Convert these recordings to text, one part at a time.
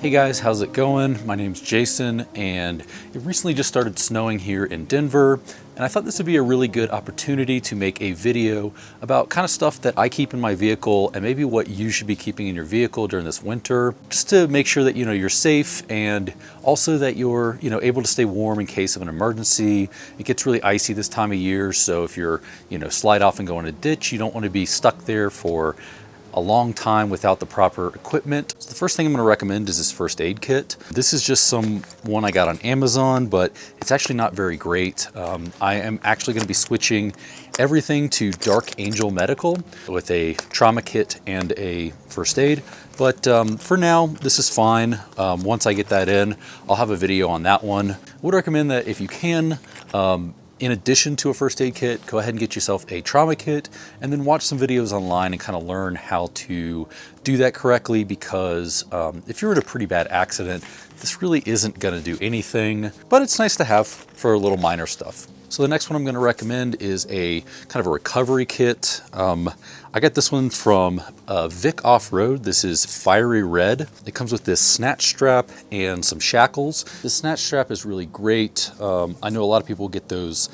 Hey guys, how's it going? My name's Jason, and it recently just started snowing here in Denver, and I thought this would be a really good opportunity to make a video about kind of stuff that I keep in my vehicle and maybe what you should be keeping in your vehicle during this winter, just to make sure that you're safe and also that you're able to stay warm in case of an emergency. It gets really icy this time of year, so if you're slide off and go in a ditch, you don't want to be stuck there for a long time without the proper equipment. So the first thing I'm going to recommend is this first aid kit. This is just one I got on Amazon, but it's actually not very great. I am actually going to be switching everything to Dark Angel Medical with a trauma kit and a first aid. But for now, this is fine. Once I get that in, I'll have a video on that one. I would recommend that if you can, in addition to a first aid kit, go ahead and get yourself a trauma kit and then watch some videos online and kind of learn how to do that correctly, because if you're in a pretty bad accident, this really isn't going to do anything, but it's nice to have for a little minor stuff. So the next one I'm going to recommend is a kind of a recovery kit. I got this one from Vic Off-Road. This is Fiery Red. It comes with this snatch strap and some shackles. This snatch strap is really great. I know a lot of people get those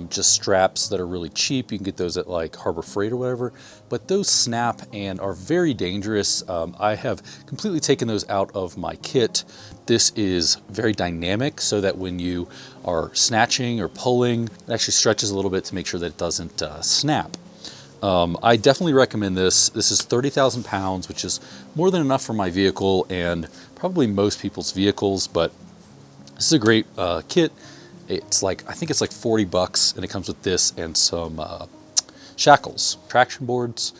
just straps that are really cheap. You can get those at like Harbor Freight or whatever, but those snap and are very dangerous. I have completely taken those out of my kit. This is very dynamic, so that when you are snatching or pulling, it actually stretches a little bit to make sure that it doesn't snap. I definitely recommend this. This is 30,000 pounds, which is more than enough for my vehicle and probably most people's vehicles, but this is a great kit. It's like, I think it's like 40 bucks, and it comes with this and some shackles, traction boards.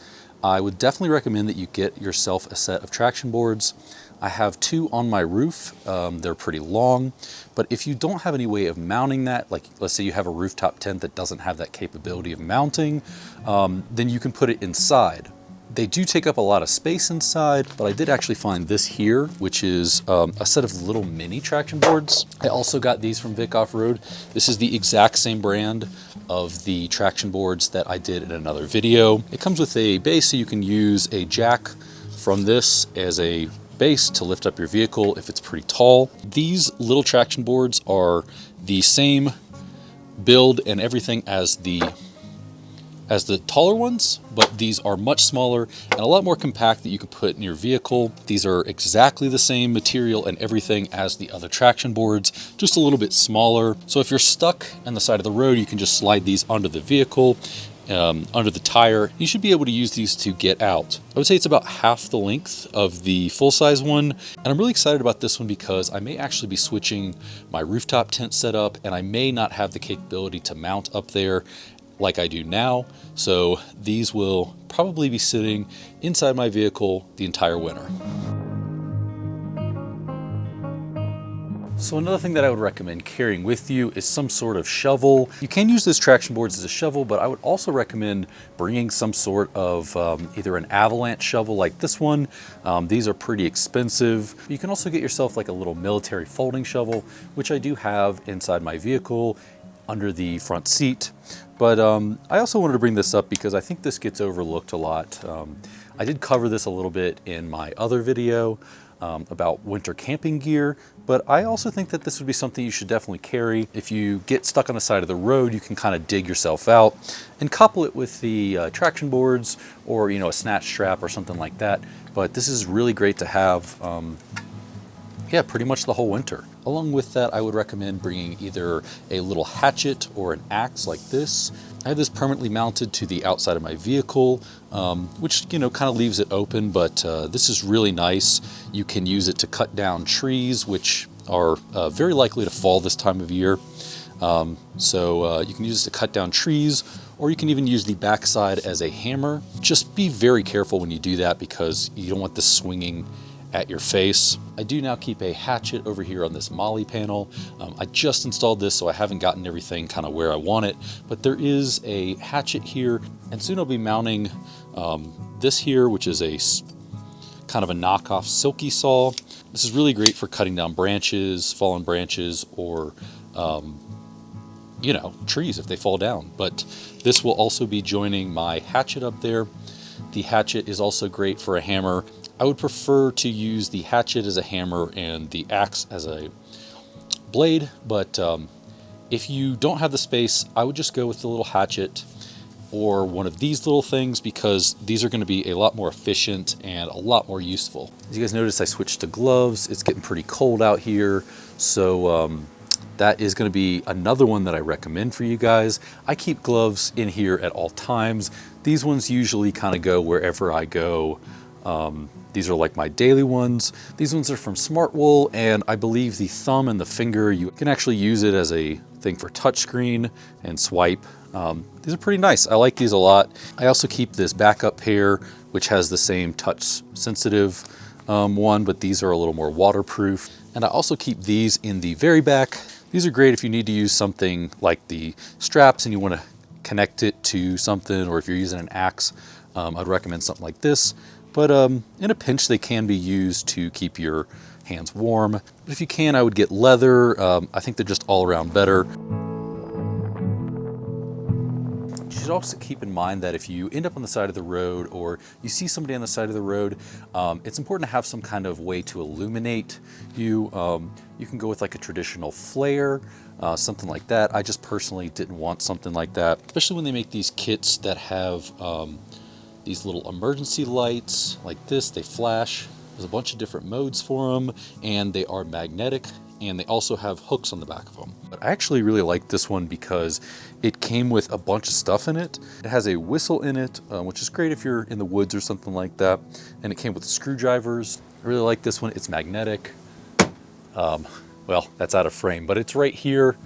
I would definitely recommend that you get yourself a set of traction boards. I have two on my roof. They're pretty long, but if you don't have any way of mounting that, like let's say you have a rooftop tent that doesn't have that capability of mounting, then you can put it inside. They do take up a lot of space inside, but I did actually find this here, which is a set of little mini traction boards. I also got these from Vic Off-Road. This is the exact same brand of the traction boards that I did in another video. It comes with a base, so you can use a jack from this as a base to lift up your vehicle if it's pretty tall. These little traction boards are the same build and everything as the taller ones, but these are much smaller and a lot more compact that you can put in your vehicle. These are exactly the same material and everything as the other traction boards, just a little bit smaller. So if you're stuck on the side of the road, you can just slide these onto the vehicle, under the tire. You should be able to use these to get out. I would say it's about half the length of the full-size one, and I'm really excited about this one because I may actually be switching my rooftop tent setup, and I may not have the capability to mount up there like I do now, so these will probably be sitting inside my vehicle the entire winter. So another thing that I would recommend carrying with you is some sort of shovel. You can use this traction boards as a shovel, but I would also recommend bringing some sort of either an avalanche shovel like this one. These are pretty expensive. You can also get yourself like a little military folding shovel, which I do have inside my vehicle under the front seat. But I also wanted to bring this up because I think this gets overlooked a lot. I did cover this a little bit in my other video about winter camping gear, but I also think that this would be something you should definitely carry. If you get stuck on the side of the road, you can kind of dig yourself out and couple it with the traction boards or a snatch strap or something like that. But this is really great to have yeah, pretty much the whole winter. Along with that, I would recommend bringing either a little hatchet or an axe like this. I have this permanently mounted to the outside of my vehicle, which kind of leaves it open, but this is really nice. You can use it to cut down trees, which are very likely to fall this time of year. So you can use it to cut down trees, or you can even use the backside as a hammer. Just be very careful when you do that because you don't want this swinging at your face. I do now keep a hatchet over here on this molly panel. I just installed this, so I haven't gotten everything kind of where I want it, but there is a hatchet here, and soon I'll be mounting this here, which is a kind of a knockoff silky saw. This is really great for cutting down branches, fallen branches, or trees if they fall down. But this will also be joining my hatchet up there. The hatchet is also great for a hammer. I would prefer to use the hatchet as a hammer and the axe as a blade, but if you don't have the space, I would just go with the little hatchet or one of these little things, because these are going to be a lot more efficient and a lot more useful. As you guys notice, I switched to gloves. It's getting pretty cold out here, so that is going to be another one that I recommend for you guys. I keep gloves in here at all times. These ones usually kind of go wherever I go. These are like my daily ones. These ones are from Smartwool, and I believe the thumb and the finger, you can actually use it as a thing for touchscreen and swipe. These are pretty nice. I like these a lot. I also keep this backup pair, which has the same touch sensitive one, but these are a little more waterproof. And I also keep these in the very back. These are great if you need to use something like the straps and you want to connect it to something, or if you're using an axe, I'd recommend something like this. But in a pinch, they can be used to keep your hands warm. But if you can, I would get leather. I think they're just all around better. You should also keep in mind that if you end up on the side of the road, or you see somebody on the side of the road, it's important to have some kind of way to illuminate you. You can go with like a traditional flare, something like that. I just personally didn't want something like that, especially when they make these kits that have these little emergency lights like this. They flash. There's a bunch of different modes for them, and they are magnetic, and they also have hooks on the back of them. But I actually really like this one because it came with a bunch of stuff in it. It has a whistle in it, which is great if you're in the woods or something like that. And it came with screwdrivers. I really like this one. It's magnetic. Well, that's out of frame, but it's right here.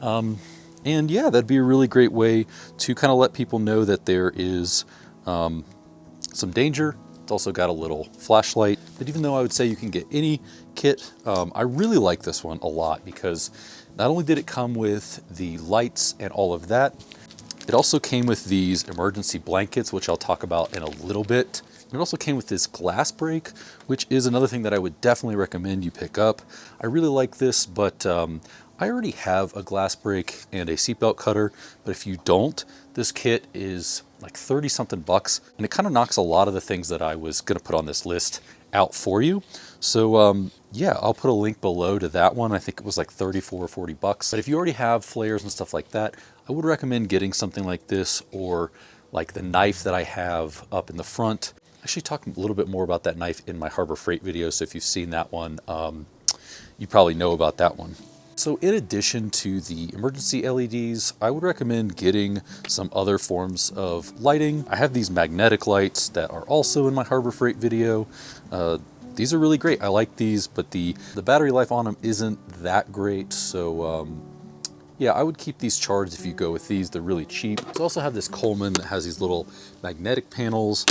And yeah, that'd be a really great way to kind of let people know that there is some danger. It's also got a little flashlight. But even though I would say you can get any kit, I really like this one a lot, because not only did it come with the lights and all of that, it also came with these emergency blankets, which I'll talk about in a little bit. It also came with this glass break, which is another thing that I would definitely recommend you pick up. I really like this, but I already have a glass break and a seatbelt cutter, but if you don't, this kit is like 30 something bucks, and it kind of knocks a lot of the things that I was gonna put on this list out for you. So yeah, I'll put a link below to that one. I think it was like 34 or 40 bucks. But if you already have flares and stuff like that, I would recommend getting something like this, or like the knife that I have up in the front. I actually talked a little bit more about that knife in my Harbor Freight video, so if you've seen that one, you probably know about that one. So in addition to the emergency LEDs, I would recommend getting some other forms of lighting. I have these magnetic lights that are also in my Harbor Freight video. These are really great. I like these, but the battery life on them isn't that great. So yeah, I would keep these charged if you go with these. They're really cheap. I also have this Coleman that has these little magnetic panels.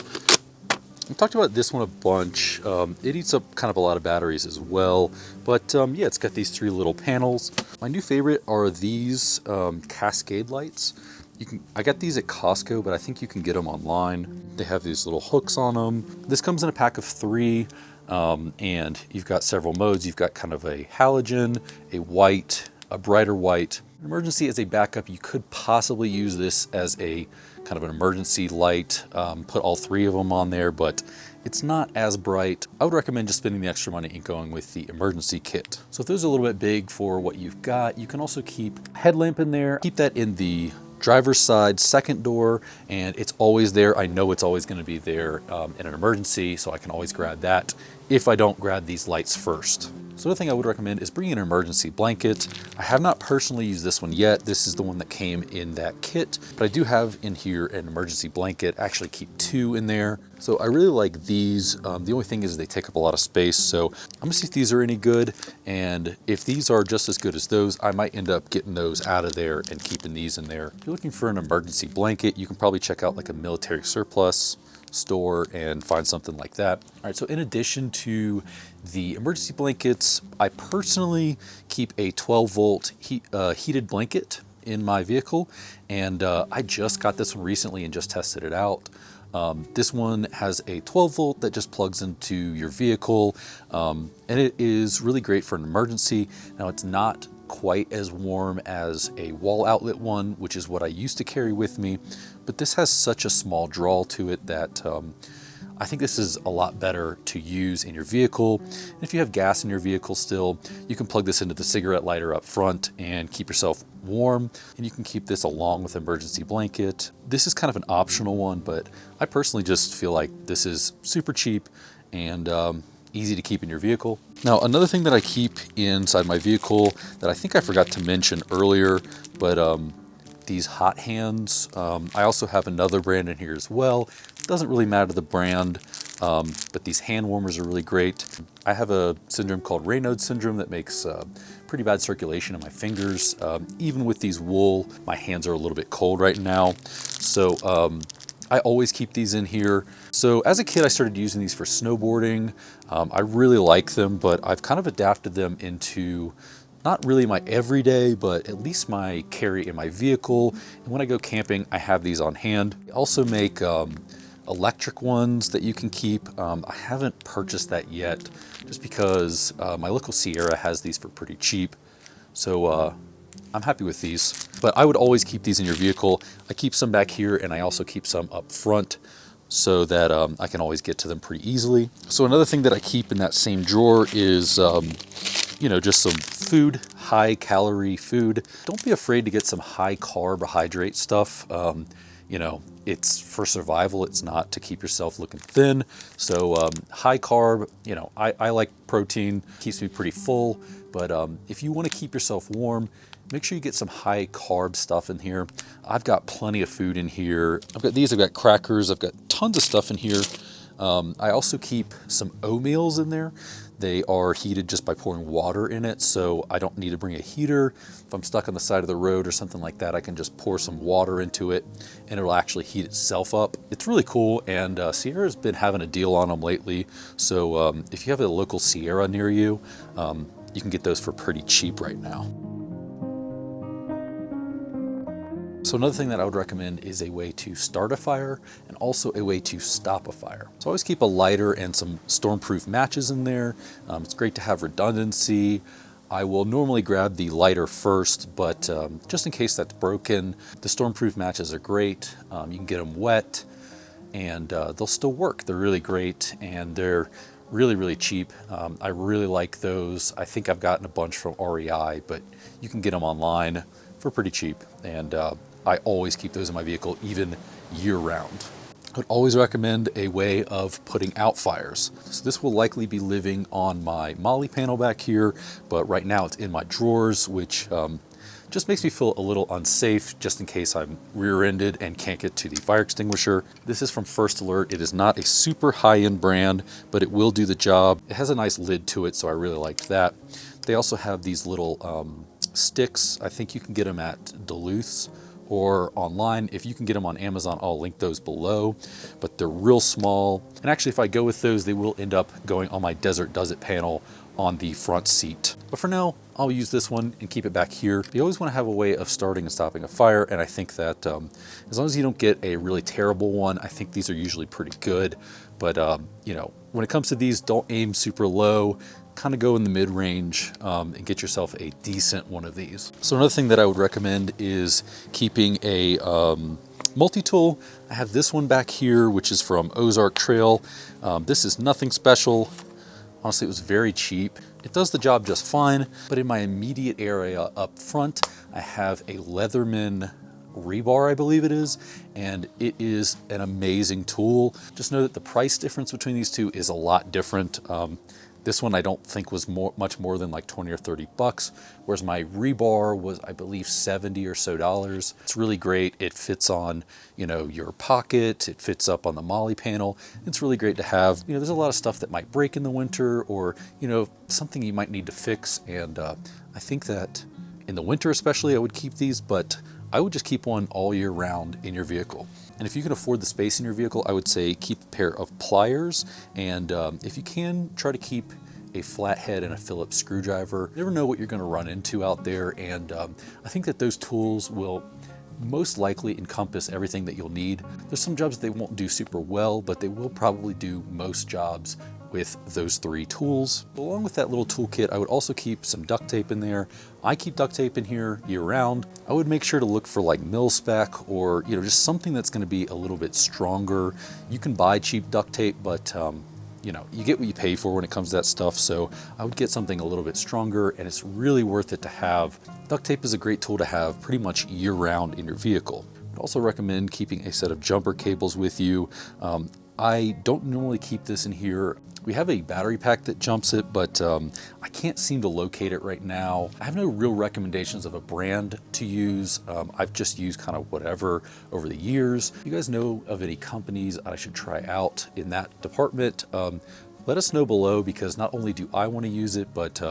I talked about this one a bunch. It eats up kind of a lot of batteries as well, but yeah, it's got these three little panels. My new favorite are these Cascade lights. I got these at Costco, but I think you can get them online. They have these little hooks on them. This comes in a pack of 3, and you've got several modes. You've got kind of a halogen, a white, a brighter white. Emergency as a backup, you could possibly use this as a kind of an emergency light, put all 3 of them on there, but it's not as bright. I would recommend just spending the extra money and going with the emergency kit. So if those are a little bit big for what you've got, you can also keep a headlamp in there. Keep that in the driver's side second door, and it's always there. I know it's always going to be there in an emergency, so I can always grab that if I don't grab these lights first. So another thing I would recommend is bringing an emergency blanket. I have not personally used this one yet. This is the one that came in that kit, but I do have in here an emergency blanket. I actually keep 2 in there. So I really like these. The only thing is they take up a lot of space. So I'm gonna see if these are any good. And if these are just as good as those, I might end up getting those out of there and keeping these in there. If you're looking for an emergency blanket, you can probably check out like a military surplus store and find something like that. All right, so in addition to the emergency blankets, I personally keep a 12-volt heated blanket in my vehicle, and I just got this one recently and just tested it out. This one has a 12-volt that just plugs into your vehicle, and it is really great for an emergency. Now, it's not quite as warm as a wall outlet one, which is what I used to carry with me, but this has such a small draw to it that I think this is a lot better to use in your vehicle. And if you have gas in your vehicle still, you can plug this into the cigarette lighter up front and keep yourself warm. And you can keep this along with an emergency blanket. This is kind of an optional one, but I personally just feel like this is super cheap and easy to keep in your vehicle. Now, another thing that I keep inside my vehicle that I think I forgot to mention earlier, but these hot hands. I also have another brand in here as well. Doesn't really matter the brand, but these hand warmers are really great. I have a syndrome called Raynaud's syndrome that makes pretty bad circulation in my fingers. Even with these wool, my hands are a little bit cold right now. So I always keep these in here. So as a kid, I started using these for snowboarding. I really like them, but I've kind of adapted them into not really my everyday, but at least my carry in my vehicle. And when I go camping, I have these on hand. I also make electric ones that you can keep. I haven't purchased that yet just because my local Sierra has these for pretty cheap. So I'm happy with these, but I would always keep these in your vehicle. I keep some back here and I also keep some up front so that I can always get to them pretty easily. So another thing that I keep in that same drawer is just some food, high calorie food. Don't be afraid to get some high carbohydrate stuff. It's for survival. It's not to keep yourself looking thin. So high carb, I like protein, keeps me pretty full. But if you want to keep yourself warm, make sure you get some high carb stuff in here. I've got plenty of food in here. I've got crackers, I've got tons of stuff in here. I also keep some oatmeals in there. They are heated just by pouring water in it, so I don't need to bring a heater. If I'm stuck on the side of the road or something like that, I can just pour some water into it and it'll actually heat itself up. It's really cool, and Sierra's been having a deal on them lately. So if you have a local Sierra near you, you can get those for pretty cheap right now. So another thing that I would recommend is a way to start a fire and also a way to stop a fire. So I always keep a lighter and some stormproof matches in there. It's great to have redundancy. I will normally grab the lighter first, but just in case that's broken, the stormproof matches are great. You can get them wet and they'll still work. They're really great and they're really, really cheap. I really like those. I think I've gotten a bunch from REI, but you can get them online for pretty cheap. And I always keep those in my vehicle, even year round. I would always recommend a way of putting out fires. So this will likely be living on my molly panel back here, but right now it's in my drawers, which just makes me feel a little unsafe just in case I'm rear-ended and can't get to the fire extinguisher. This is from First Alert. It is not a super high-end brand, but it will do the job. It has a nice lid to it, so I really liked that. They also have these little sticks. I think you can get them at Duluth's or online. If you can get them on Amazon, I'll link those below, but they're real small. And actually, if I go with those, they will end up going on my Desert Does It panel on the front seat. But for now, I'll use this one and keep it back here. You always want to have a way of starting and stopping a fire, and I think that as long as you don't get a really terrible one, I think these are usually pretty good. But when it comes to these, don't aim super low. Kind of go in the mid-range and get yourself a decent one of these. So another thing that I would recommend is keeping a multi-tool. I have this one back here, which is from Ozark Trail. This is nothing special. Honestly, it was very cheap. It does the job just fine, but in my immediate area up front, I have a Leatherman rebar, I believe it is, and it is an amazing tool. Just know that the price difference between these two is a lot different. This one I don't think was much more than like 20 or 30 bucks, whereas my rebar was, I believe, 70 or so dollars. It's really great. It fits on, your pocket. It fits up on the molly panel. It's really great to have. There's a lot of stuff that might break in the winter, or something you might need to fix. And I think that in the winter especially, I would keep these, but I would just keep one all year round in your vehicle. And if you can afford the space in your vehicle, I would say keep a pair of pliers. And if you can, try to keep a flathead and a Phillips screwdriver. You never know what you're going to run into out there. And I think that those tools will most likely encompass everything that you'll need. There's some jobs they won't do super well, but they will probably do most jobs with those 3 tools. Along with that little toolkit, I would also keep some duct tape in there. I keep duct tape in here year round. I would make sure to look for like mil spec or, you know, just something that's going to be a little bit stronger. You can buy cheap duct tape, but you know, you get what you pay for when it comes to that stuff. So I would get something a little bit stronger, and it's really worth it to have. Duct tape is a great tool to have pretty much year round in your vehicle. I'd also recommend keeping a set of jumper cables with you. I don't normally keep this in here. We have a battery pack that jumps it, but I can't seem to locate it right now. I have no real recommendations of a brand to use. I've just used kind of whatever over the years. If you guys know of any companies I should try out in that department, let us know below, because not only do I want to use it, but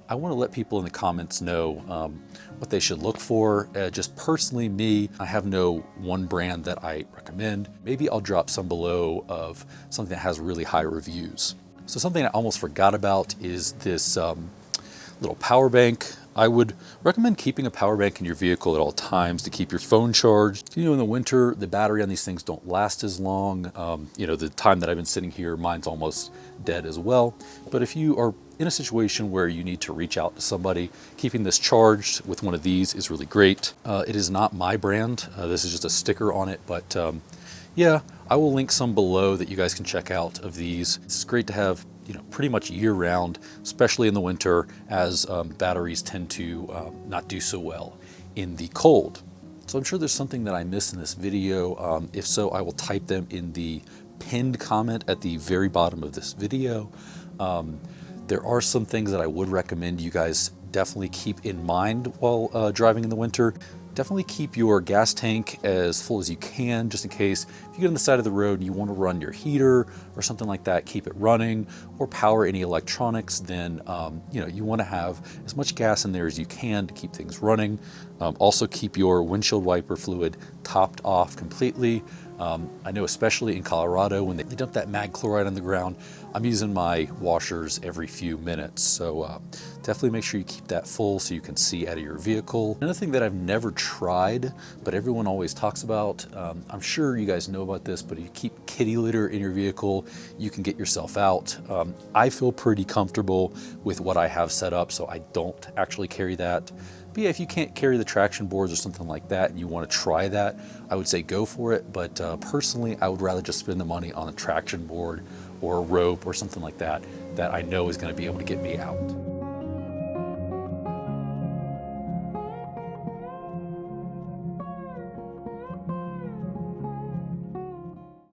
I want to let people in the comments know what they should look for. Just personally, me, I have no one brand that I recommend. Maybe I'll drop some below of something that has really high reviews. So something I almost forgot about is this little power bank. I would recommend keeping a power bank in your vehicle at all times to keep your phone charged. You know, in the winter, the battery on these things don't last as long. You know, the time that I've been sitting here, mine's almost dead as well. But if you are in a situation where you need to reach out to somebody, keeping this charged with one of these is really great. It is not my brand. This is just a sticker on it, but yeah, I will link some below that you guys can check out of these. It's great to have, you know, pretty much year round, especially in the winter, as batteries tend to not do so well in the cold. So I'm sure there's something that I missed in this video. If so, I will type them in the pinned comment at the very bottom of this video. There are some things that I would recommend you guys definitely keep in mind while driving in the winter. Definitely keep your gas tank as full as you can, just in case if you get on the side of the road and you want to run your heater or something like that, keep it running, or power any electronics, then you know, you want to have as much gas in there as you can to keep things running. Also keep your windshield wiper fluid topped off completely. I know especially in Colorado, when they dump that mag chloride on the ground, I'm using my washers every few minutes. So definitely make sure you keep that full so you can see out of your vehicle. Another thing that I've never tried, but everyone always talks about, I'm sure you guys know about this, but if you keep kitty litter in your vehicle, you can get yourself out. I feel pretty comfortable with what I have set up, so I don't actually carry that. But yeah, if you can't carry the traction boards or something like that and you want to try that, I would say go for it. But personally, I would rather just spend the money on a traction board or a rope or something like that that I know is going to be able to get me out.